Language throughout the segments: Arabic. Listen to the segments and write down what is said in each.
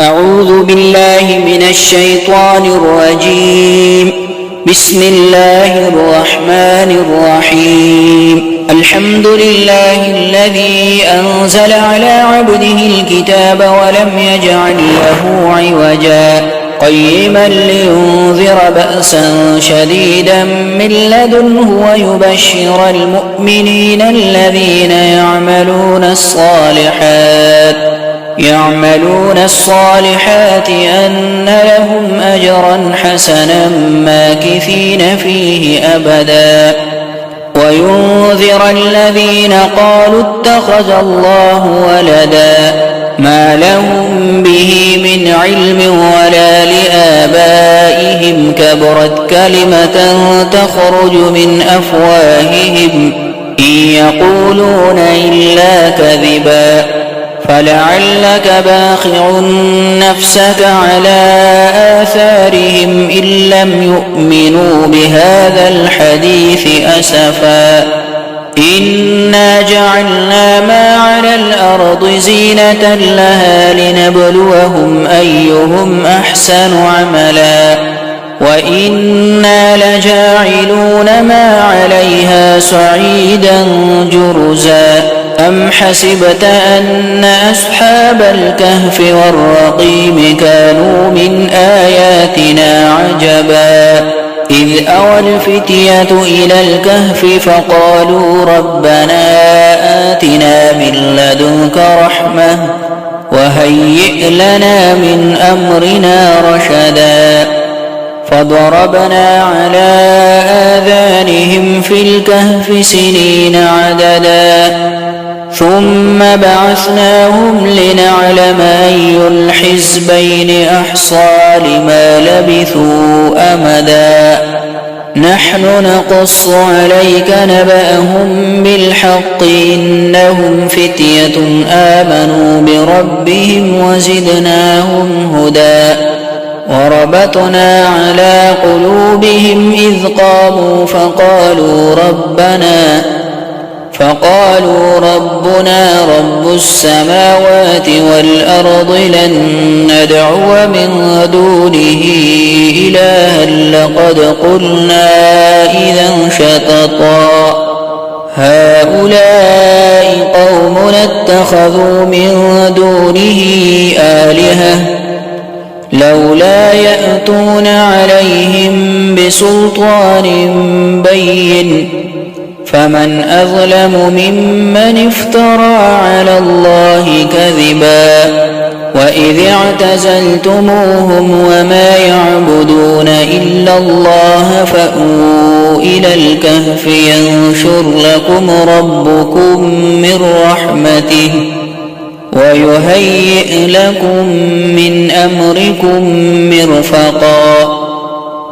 أعوذ بالله من الشيطان الرجيم. بسم الله الرحمن الرحيم. الحمد لله الذي أنزل على عبده الكتاب ولم يجعل له عوجا قيما لينذر بأسا شديدا من لدنه ويبشر المؤمنين الذين يعملون الصالحات أن لهم أجرا حسنا ماكثين فيه أبدا وينذر الذين قالوا اتخذ الله ولدا ما لهم به من علم ولا لآبائهم كبرت كلمة تخرج من أفواههم إن يقولون إلا كذبا فلعلك باخع نفسك على آثارهم إن لم يؤمنوا بهذا الحديث أسفا إنا جعلنا ما على الأرض زينة لها لنبلوهم أيهم أحسن عملا وإنا لجاعلون ما عليها صعيدا جرزا أم حسبت أن أصحاب الكهف والرقيم كانوا من آياتنا عجبا إذ أوى الفتية إلى الكهف فقالوا ربنا آتنا من لدنك رحمة وهيئ لنا من أمرنا رشدا فضربنا على آذانهم في الكهف سنين عددا ثم بعثناهم لنعلم أي الحزبين أحصى لما لبثوا أمدا نحن نقص عليك نبأهم بالحق إنهم فتية آمنوا بربهم وزدناهم هدى وربطنا على قلوبهم إذ قاموا فقالوا ربنا رب السماوات والأرض لن ندعو من دونه إلها لقد قلنا إذا شططا هؤلاء قومنا اتخذوا من دونه آلهة لولا يأتون عليهم بسلطان بين فمن أظلم ممن افترى على الله كذبا وإذ اعتزلتموهم وما يعبدون إلا الله فأووا إلى الكهف ينشر لكم ربكم من رحمته ويهيئ لكم من أمركم مرفقا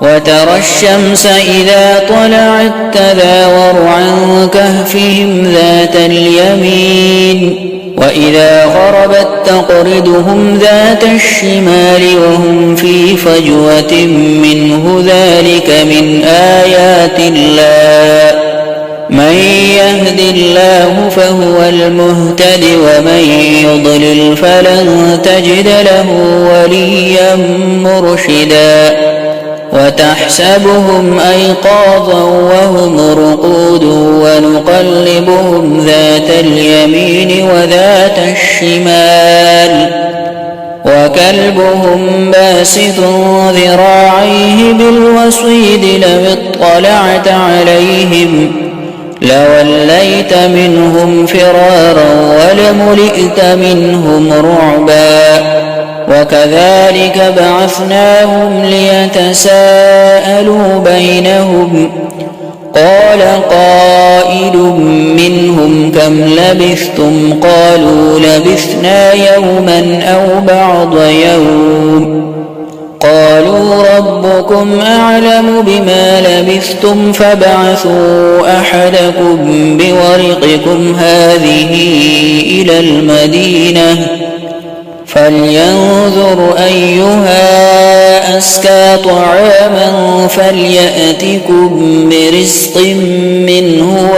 وترى الشمس إذا طلعت تزاور عن كهفهم ذات اليمين وإذا غربت تقرضهم ذات الشمال وهم في فجوة منه ذلك من آيات الله من يهد الله فهو المهتد ومن يضلل فلن تجد له وليا مرشدا وتحسبهم أيقاظا وهم رقود ونقلبهم ذات اليمين وذات الشمال وكلبهم باسط ذراعيه بالوصيد لو اطلعت عليهم لوليت منهم فرارا ولملئت منهم رعبا وكذلك بعثناهم ليتساءلوا بينهم قال قائل منهم كم لبثتم قالوا لبثنا يوما أو بعض يوم قالوا ربكم أعلم بما لبثتم فابعثوا أحدكم بورقكم هذه إلى المدينة فلينظر أيها أزكى طعاما فليأتكم برزق منه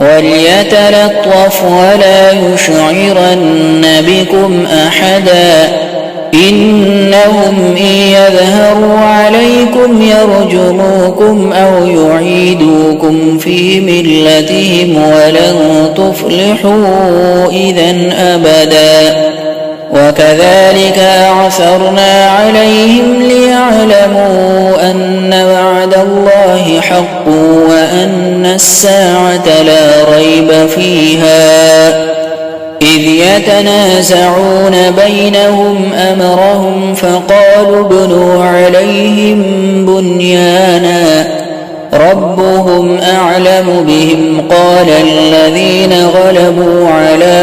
وليتلطف ولا يشعرن بكم أحدا إنهم إن يظهروا عليكم يرجموكم أو يعيدوكم في ملتهم ولن تفلحوا إذا أبدا وكذلك أعثرنا عليهم ليعلموا أن وعد الله حق وأن الساعة لا ريب فيها إذ يتنازعون بينهم أمرهم فقالوا ابنوا عليهم بنيانا ربهم أعلم بهم قال الذين غلبوا على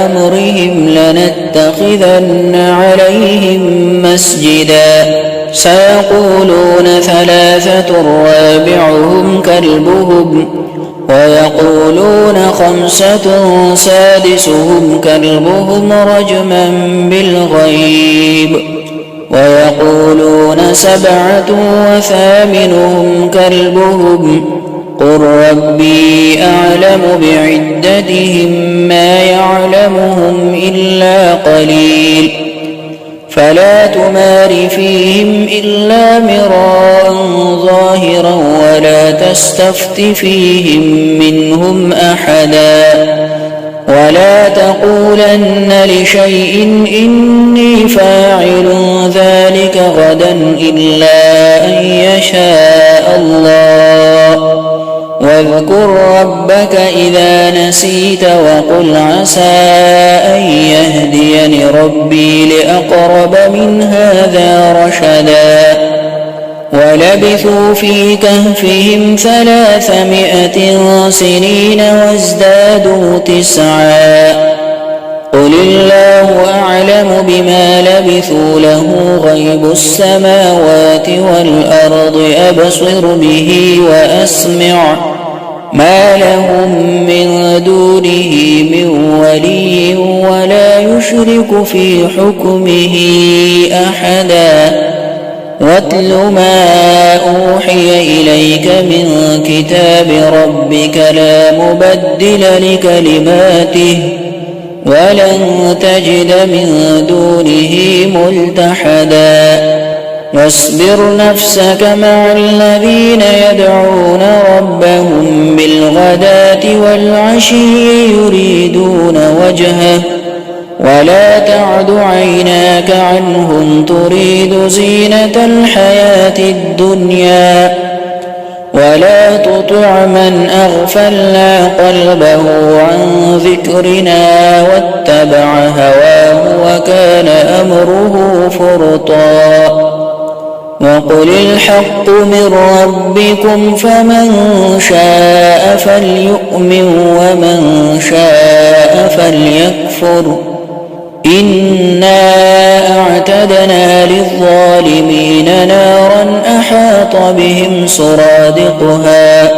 أمرهم لنتخذن عليهم مسجدا سيقولون ثلاثة رابعهم كلبهم ويقولون خمسة سادسهم كلبهم رجما بالغيب ويقولون سبعة وثامنهم كلبهم قل ربي أعلم بعدتهم ما يعلمهم إلا قليل فلا تمار فيهم إلا مراء ظاهرا ولا تستفت فيهم منهم أحدا ولا تقولن لشيء إني فاعل ذلك غدا إلا أن يشاء الله واذكر ربك إذا نسيت وقل عسى أن يهديني ربي لأقرب من هذا رشدا ولبثوا في كهفهم 300 سنين وازدادوا 9 قل الله أعلم بما لبثوا له غيب السماوات والأرض أبصر به وأسمع ما لهم من دونه من ولي ولا يشرك في حكمه أحدا واتل ما أوحي إليك من كتاب ربك لا مبدل لكلماته ولن تجد من دونه ملتحدا واصبر نفسك مع الذين يدعون ربهم بالغداة والعشي يريدون وجهه ولا تعد عيناك عنهم تريد زينة الحياة الدنيا ولا تطع من أغفلنا قلبه عن ذكرنا واتبع هواه وكان أمره فرطا وقل الحق من ربكم فمن شاء فليؤمن ومن شاء فليكفر إنا أعتدنا للظالمين نارا أحاط بهم سرادقها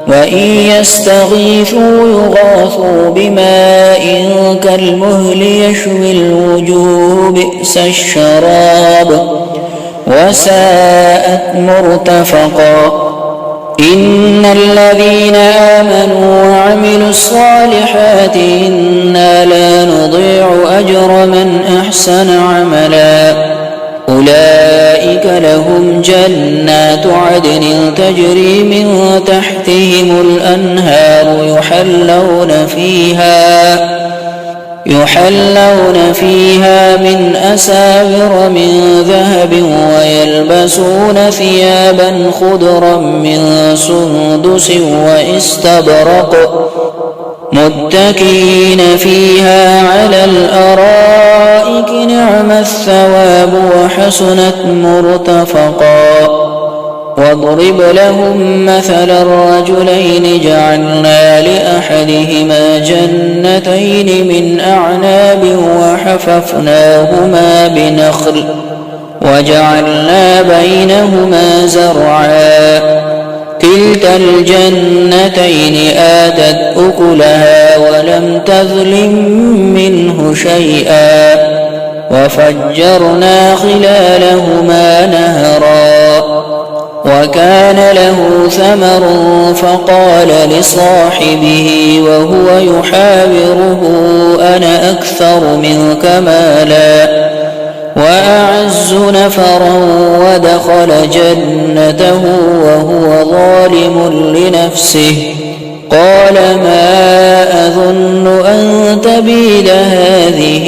وإن يستغيثوا يغاثوا بماء كالمهل يشوي الوجوه بئس الشراب وساءت مرتفقا إن الذين آمنوا وعملوا الصالحات إنا لا نضيع أجر من أحسن عملا أولئك لهم جنات عدن تجري من تحتهم الأنهار يحلون فيها من أساور من ذهب ويلبسون ثيابا خضرا من سندس واستبرق متكئين فيها على الأرائك نعم الثواب وحسنت مرتفقا واضرب لهم مثل الرجلين جعلنا لأحدهما جنتين من أعناب وحففناهما بنخل وجعلنا بينهما زرعا كلتا الجنتين آتت أكلها ولم تظلم منه شيئا وفجرنا خلالهما نهرا وكان له له ثمر فقال لصاحبه وهو يحاوره أنا أكثر منك مالا وأعز نفرا ودخل جنته وهو ظالم لنفسه قال ما أظن أن تبيد هذه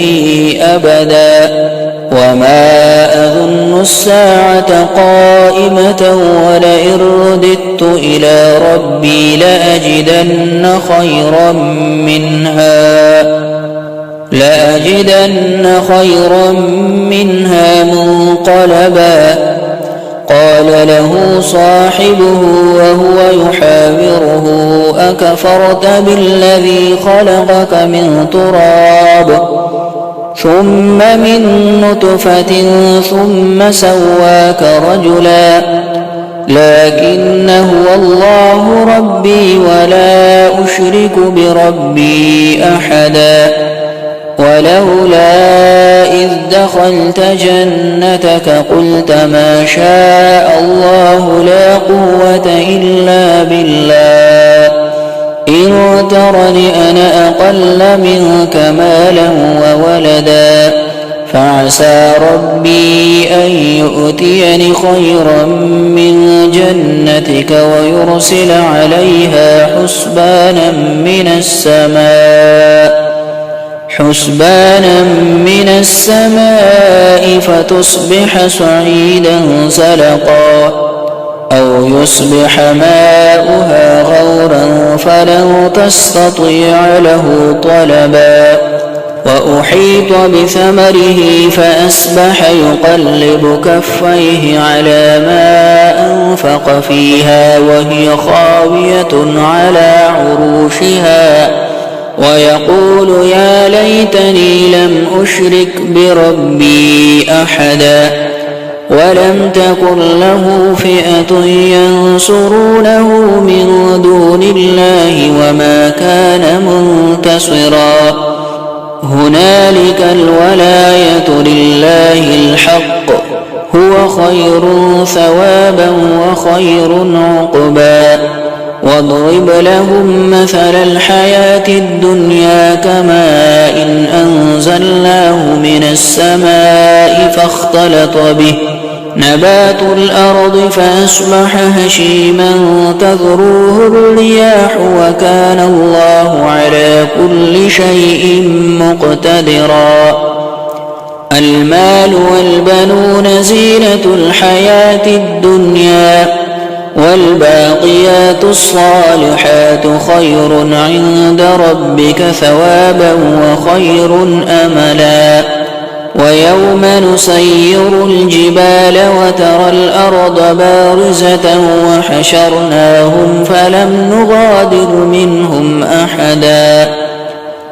أبدا وما أظن الساعة قائمة ولئن رددت إلى ربي لأجدن خيرا منها منقلبا قال له صاحبه وهو يحاوره أكفرت بالذي خلقك من تراب ثم من نطفة ثم سواك رجلا لكن هو الله ربي ولا أشرك بربي أحدا ولولا إذ دخلت جنتك قلت ما شاء الله لا قوة إلا بالله إن ترني أنا أقل منك مالا وولدا فعسى ربي أن يؤتيني خيرا من جنتك ويرسل عليها حسبانا من السماء فتصبح صعيدا زلقا أو يصبح ماؤها غورا فلن تستطيع له طلبا وأحيط بثمره فأصبح يقلب كفيه على ما أنفق فيها وهي خاوية على عروشها ويقول يا ليتني لم أشرك بربي أحدا ولم تكن له فئة ينصرونه من دون الله وما كان منتصرا هنالك الولاية لله الحق هو خير ثوابا وخير عقبا واضرب لهم مثل الحياة الدنيا كماء إن أنزلناه من السماء فاختلط به نبات الأرض فأصبح هشيما تذروه الرياح وكان الله على كل شيء مقتدرا المال والبنون زينة الحياة الدنيا والباقيات الصالحات خير عند ربك ثوابا وخير أملا ويوم نسير الجبال وترى الأرض بارزة وحشرناهم فلم نغادر منهم أحدا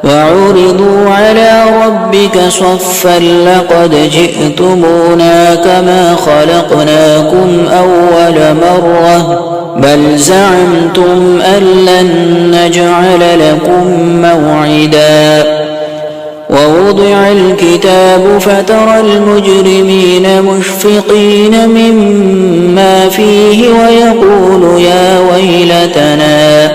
وعرضوا على ربك صفا لقد جئتمونا كما خلقناكم أول مرة بل زعمتم أن لن نجعل لكم موعدا ووضع الكتاب فترى المجرمين مشفقين مما فيه ويقول يا ويلتنا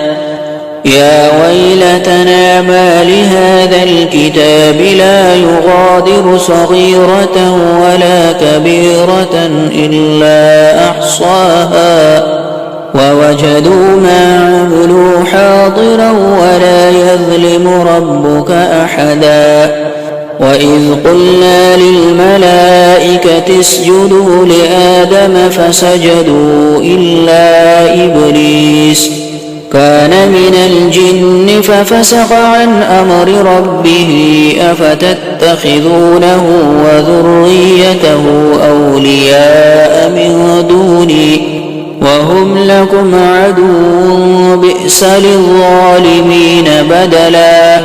ما لهذا الكتاب لا يغادر صغيرة ولا كبيرة إلا أحصاها ووجدوا ما عملوا حاضرا ولا يظلم ربك أحدا وإذ قلنا للملائكة اسجدوا لآدم فسجدوا إلا إبليس كان من الجن ففسق عن أمر ربه أفتتخذونه وذريته أولياء من دوني وهم لكم عدو بئس للظالمين بدلا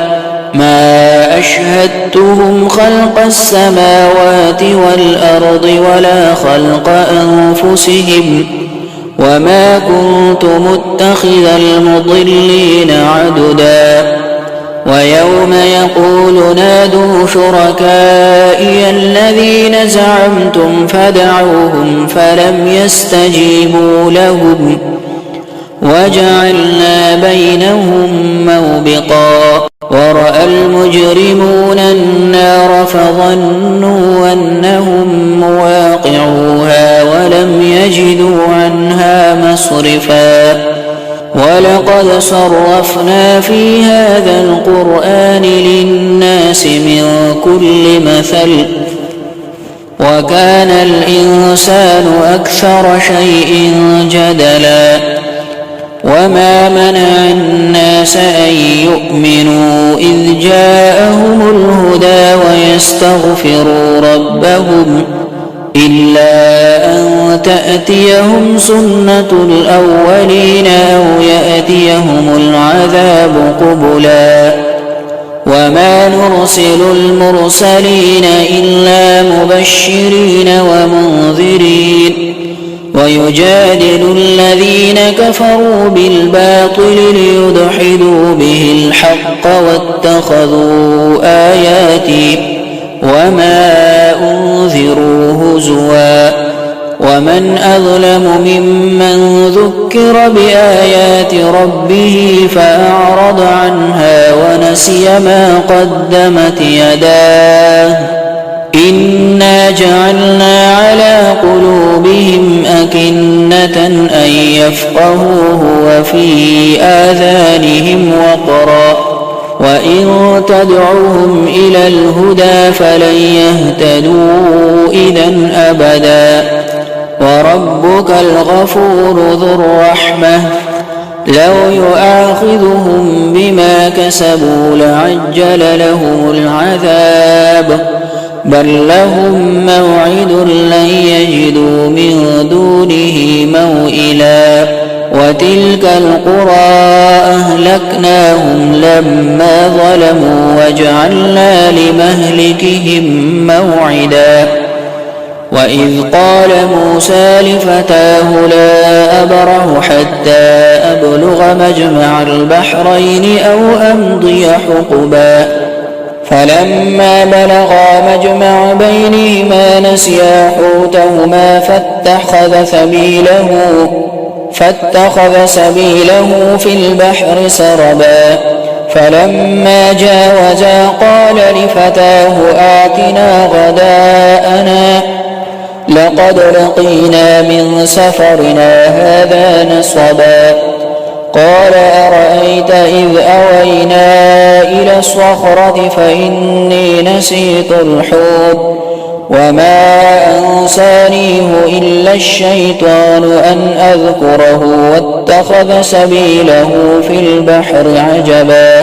ما أشهدتهم خلق السماوات والأرض ولا خلق أنفسهم وما كنت متخذ المضلين عددا ويوم يقول نادوا شركائي الذين زعمتم فدعوهم فلم يستجيبوا لهم وجعلنا بينهم موبقا ورأى المجرمون النار فظنوا أنهم مواقعوها ولم يجدوا عنها مصرفا ولقد صرفنا في هذا القرآن للناس من كل مثل وكان الإنسان أكثر شيء جدلا وما منع الناس أن يؤمنوا إذ جاءهم الهدى ويستغفروا ربهم إلا أن تأتيهم سنة الأولين أو يأتيهم العذاب قبلا وما نرسل المرسلين إلا مبشرين ومنذرين ويجادل الذين كفروا بالباطل ليدحضوا به الحق واتخذوا آياتي وما أنذروا هزوا ومن أظلم ممن ذكر بآيات ربه فأعرض عنها ونسي ما قدمت يداه إنا جعلنا على قلوبهم أكنة أن يفقهوه وفي آذانهم وقرا وإن تدعوهم إلى الهدى فلن يهتدوا إذا أبدا وربك الغفور ذو الرحمة لو يؤاخذهم بما كسبوا لعجل لهم العذاب بل لهم موعد لن يجدوا من دونه موئلا وتلك القرى أهلكناهم لما ظلموا وجعلنا لمهلكهم موعدا وإذ قال موسى لفتاه لا أبرح حتى أبلغ مجمع البحرين أو أمضي حقبا فلما بلغا مجمع بينهما نسيا حوتهما فاتخذ سبيله في البحر سربا فلما جاوزا قال لفتاه آتنا غداءنا لقد لقينا من سفرنا هذا نصبا قال أرأيت إذ أوينا إلى الصخرة فإني نسيت الحوت وما أنسانيه إلا الشيطان أن أذكره واتخذ سبيله في البحر عجبا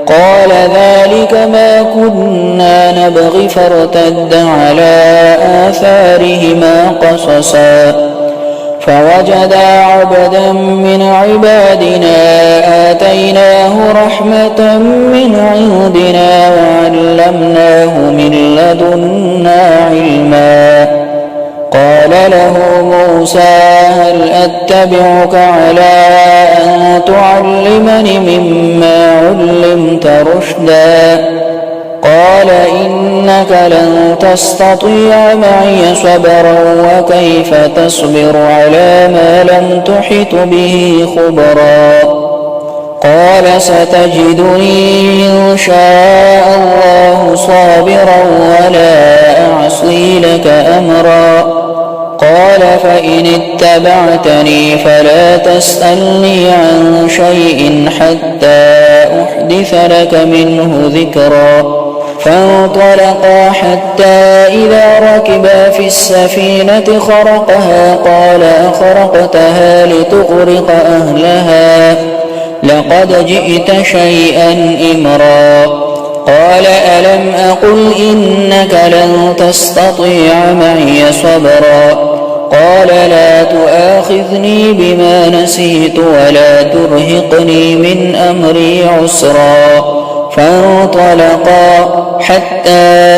قال ذلك ما كنا نبغي فارتد على آثارهما قصصا فوجدا عبدا من عبادنا آتيناه رحمة من عندنا وعلمناه من لدنا علما قال له موسى هل أتبعك على أن تعلمني مما علمت رشدا قال إنك لن تستطيع معي صبرا وكيف تصبر على ما لم تحط به خبرا قال ستجدني إن شاء الله صابرا ولا أعصي لك أمرا قال فإن اتبعتني فلا تسألني عن شيء حتى أحدث لك منه ذكرا فانطلقا حتى إذا ركبا في السفينة خرقها قال أخرقتها لتغرق أهلها لقد جئت شيئا إمرا قال ألم أقل إنك لن تستطيع معي صبرا قال لا تؤاخذني بما نسيت ولا ترهقني من أمري عسرا فانطلقا حتى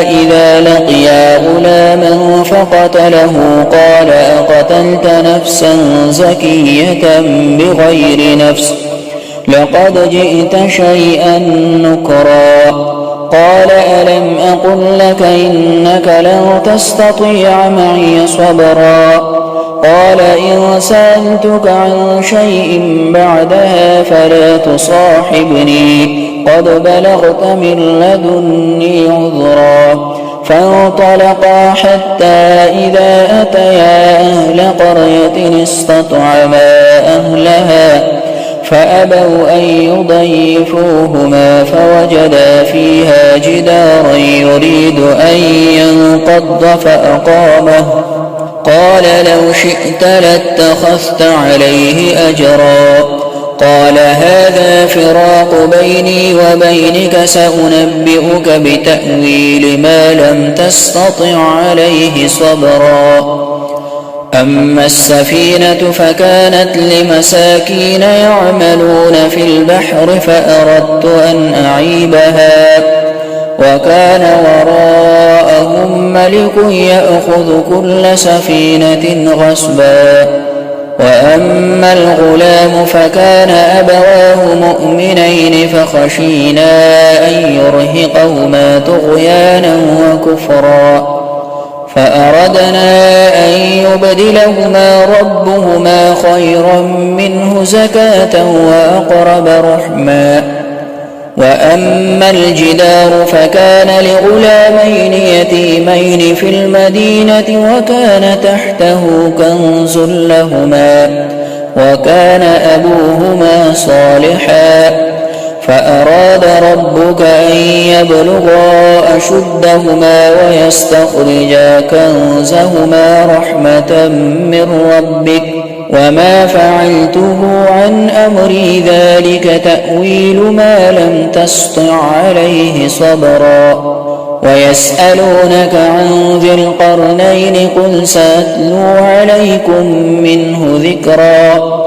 إذا لقيا غلاما فقتله قال أقتلت نفسا زكية بغير نفس لقد جئت شيئا نكرا قال ألم أقل لك إنك لن تستطيع معي صبرا قال إن سألتك عن شيء بعدها فلا تصاحبني قد بلغت من لدني عذرا فانطلقا حتى إذا أتيا أهل قرية استطعما أهلها فأبوا أن يضيفوهما فوجدا فيها جدارا يريد أن ينقض فأقامه قال لو شئت لاتخذت عليه أجرا قال هذا فراق بيني وبينك سأنبئك بتأويل ما لم تستطع عليه صبرا أما السفينة فكانت لمساكين يعملون في البحر فأردت أن أعيبها وكان وراءهم ملك يأخذ كل سفينة غصبا وأما الغلام فكان أبواه مؤمنين فخشينا أن يرهقهما طغيانا وكفرا فأردنا أن يبدلهما ربهما خيرا منه زكاة وأقرب رحما وأما الجدار فكان لغلامين يتيمين في المدينة وكان تحته كنز لهما وكان أبوهما صالحا فأراد ربك أن يبلغا أشدهما ويستخرجا كنزهما رحمة من ربك وما فعلته عن أمري ذلك تأويل ما لم تسطع عليه صبرا ويسألونك عن ذي القرنين قل سأتلو عليكم منه ذكرا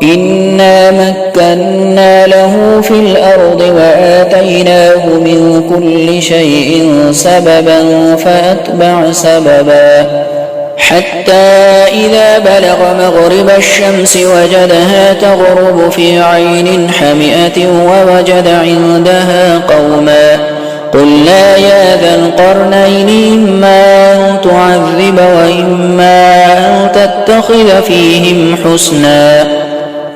إنا مكنا له في الأرض وآتيناه من كل شيء سببا فأتبع سببا حتى إذا بلغ مغرب الشمس وجدها تغرب في عين حمئة ووجد عندها قوما قلنا يا ذا القرنين إما أن تعذب وإما أن تتخذ فيهم حسنا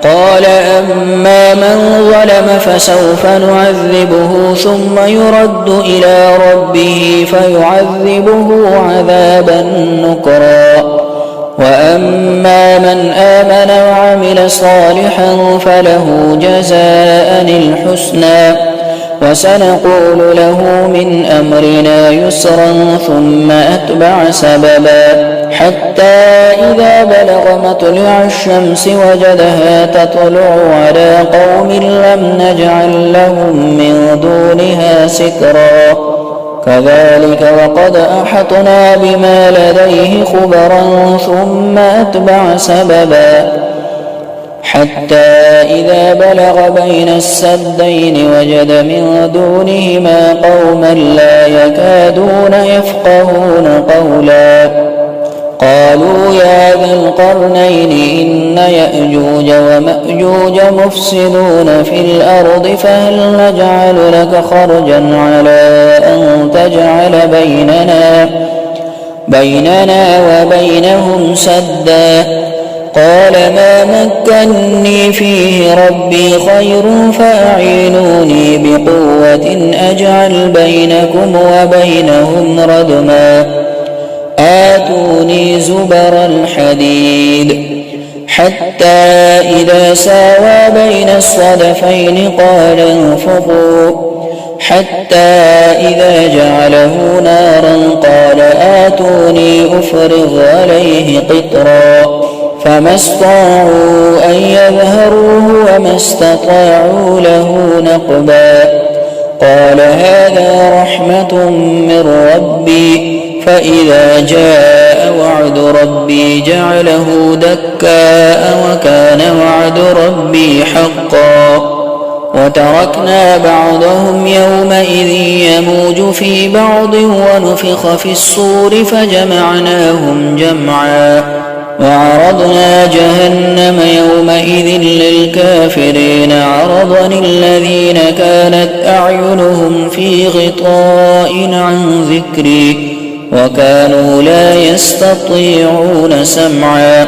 قال أما من ظلم فسوف نعذبه ثم يرد إلى ربه فيعذبه عذابا نكرا وأما من آمن وعمل صالحا فله جزاء الحسنى وسنقول له من أمرنا يسرا ثم أتبع سببا حتى إذا بلغ مطلع الشمس وجدها تطلع على قوم لم نجعل لهم من دونها سترا كذلك وقد أحطنا بما لديه خبرا ثم أتبع سببا حتى إذا بلغ بين السدين وجد من دونهما قوما لا يكادون يفقهون قولا قالوا يا ذا القرنين إن يأجوج ومأجوج مفسدون في الأرض فهل نجعل لك خرجا على أن تجعل بيننا وبينهم سدا قال ما مكني فيه ربي خير فأعينوني بقوة أجعل بينكم وبينهم ردما آتوني زبر الحديد حتى إذا ساوى بين الصدفين قال انفخوا حتى إذا جعله نارا قال آتوني أفرغ عليه قطرا فما استطاعوا أن يظهروه وما استطاعوا له نقبا قال هذا رحمة من ربي فإذا جاء وعد ربي جعله دكاء وكان وعد ربي حقا وتركنا بعضهم يومئذ يموج في بعض ونفخ في الصور فجمعناهم جمعا وعرضنا جهنم يومئذ للكافرين عرضا الذين كانت أعينهم في غطاء عن ذكري وكانوا لا يستطيعون سمعا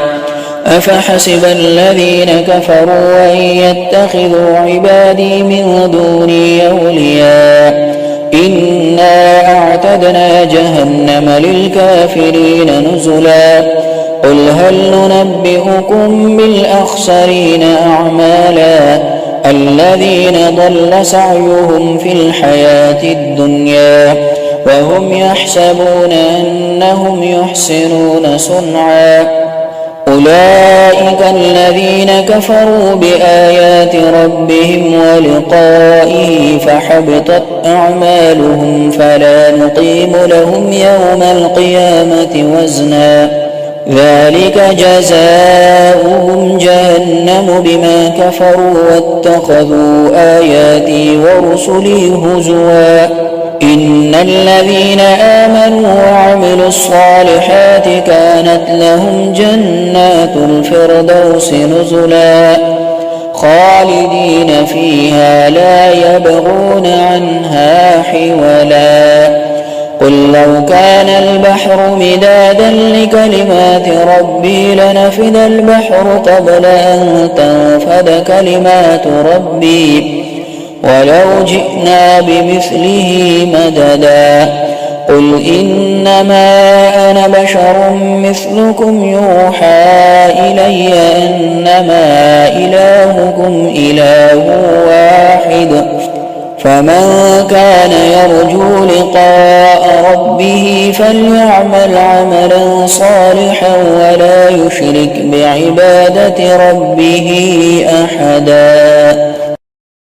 أفحسب الذين كفروا أن يتخذوا عبادي من دوني أولياء إنا أعتدنا جهنم للكافرين نزلا قل هل ننبئكم بالأخسرين أعمالا الذين ضل سعيهم في الحياة الدنيا وهم يحسبون أنهم يحسنون صنعا أولئك الذين كفروا بآيات ربهم ولقائه فحبطت أعمالهم فلا نقيم لهم يوم القيامة وزنا ذلك جزاؤهم جهنم بما كفروا واتخذوا آياتي ورسلي هزوا إن الذين آمنوا وعملوا الصالحات كانت لهم جنات الفردوس نزلا خالدين فيها لا يبغون عنها حولا قل لو كان البحر مدادا لكلمات ربي لنفد البحر قبل أن تنفد كلمات ربي ولو جئنا بمثله مددا قل إنما أنا بشر مثلكم يوحى إلي أنما إلهكم إله واحد فمن كان يرجو لقاء ربه فليعمل عملا صالحا ولا يشرك بعبادة ربه أحدا.